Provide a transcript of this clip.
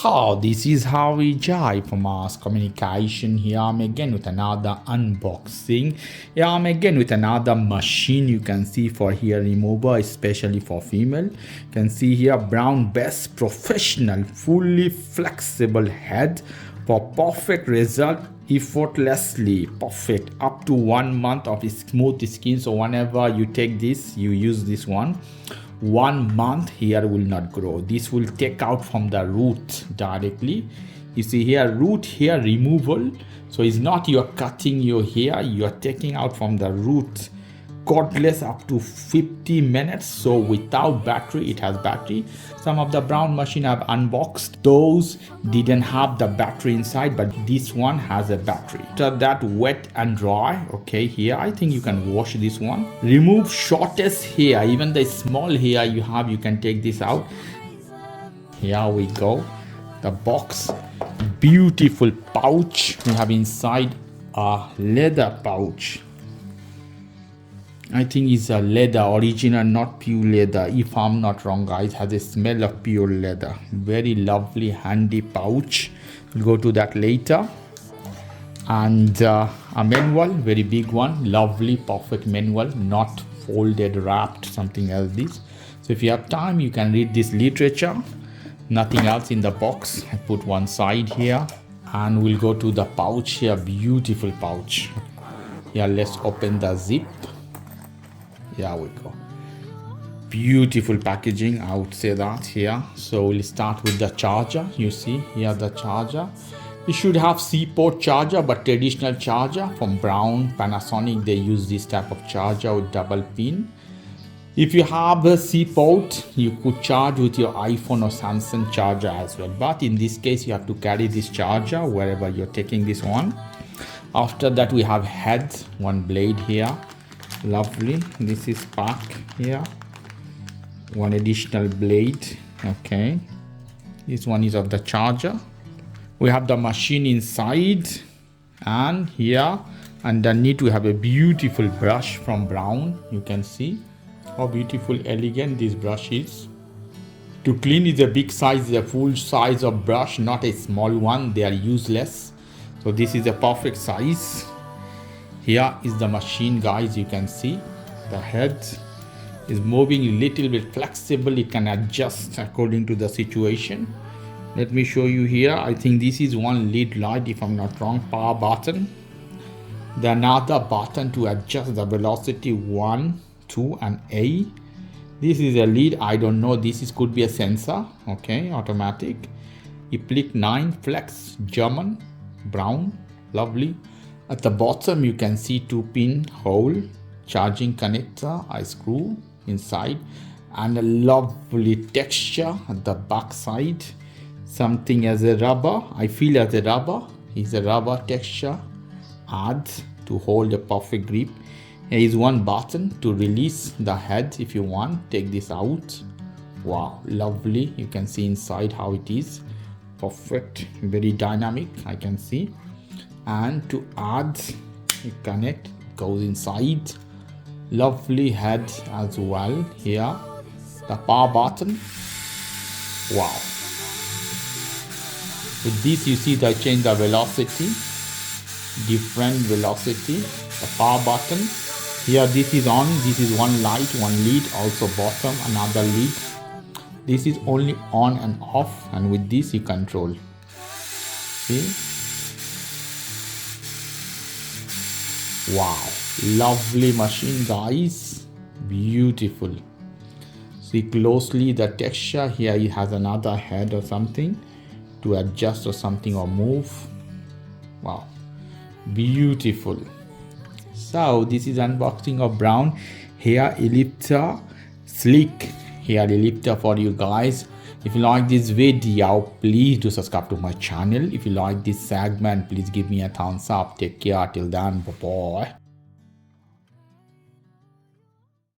So this is how we jive for mass communication. Here I'm again with another unboxing. Here I'm again with another machine. You can see for hair remover, especially for female. You can see here Braun Best Professional fully flexible head for perfect result effortlessly. Perfect up to 1 month of smooth skin. So whenever you take this, you use this one, 1 month hair will not grow. This will take out from the root directly. You see here, root hair removal. So it's not you're cutting your hair, you're taking out from the root. Cordless up to 50 minutes. So without battery, it has battery. Some of the Braun machine I've unboxed, those didn't have the battery inside, but this one has a battery. After that, wet and dry. Okay, here I think you can wash this one. Remove shortest hair, even the small hair you have, you can take this out. Here we go. The box, beautiful pouch. We have inside a leather pouch. I think it's a leather, original, not pure leather. If I'm not wrong, guys, has a smell of pure leather. Very lovely, handy pouch. We'll go to that later. And a manual, very big one. Lovely, perfect manual, not folded, wrapped, something else this. So if you have time, you can read this literature. Nothing else in the box. I put one side here. And we'll go to the pouch here. Beautiful pouch. Here, let's open the zip. Here we go. Beautiful packaging, I would say that here. So we'll start with the charger. You see here the charger. You should have C-port charger, but traditional charger from Braun, Panasonic, they use this type of charger with double pin. If you have a C-port, you could charge with your iPhone or Samsung charger as well. But in this case, you have to carry this charger wherever you're taking this one. After that, we have head, one blade here. Lovely. This is pack here, one additional blade. Okay, this one is of the charger. We have the machine inside, and here underneath we have a beautiful brush from Braun. You can see how beautiful, elegant this brush is. To clean is a big size, a full size of brush, not a small one. They are useless, so this is a perfect size. Here is the machine, guys. You can see the head is moving a little bit flexible. It can adjust according to the situation. Let me show you here. I think this is one lead light, if I'm not wrong, power button. The another button to adjust the velocity 1, 2 and A. This is a lead. I don't know. This could be a sensor. Okay, automatic. Epilator 9 flex, German, Braun, lovely. At the bottom, you can see 2-pin hole, charging connector, I screw inside, and a lovely texture at the back side. Something as a rubber, I feel as a rubber, is a rubber texture, add to hold a perfect grip. Here is one button to release the head if you want, take this out. Wow, lovely, you can see inside how it is. Perfect, very dynamic, I can see. And to add, you connect, goes inside. Lovely head as well here. The power button. Wow. With this, you see the change the velocity, different velocity. The power button. Here, this is on. This is one light, one lead. Also bottom, another lead. This is only on and off, and with this you control. See. Wow, lovely machine, guys. Beautiful. See closely the texture here. It has another head or something to adjust or something or move. Wow, beautiful. So this is unboxing of Braun hair elliptor, sleek hair elliptor for you guys. If you like this video, please do subscribe to my channel. If you like this segment, please give me a thumbs up. Take care till then. Bye bye.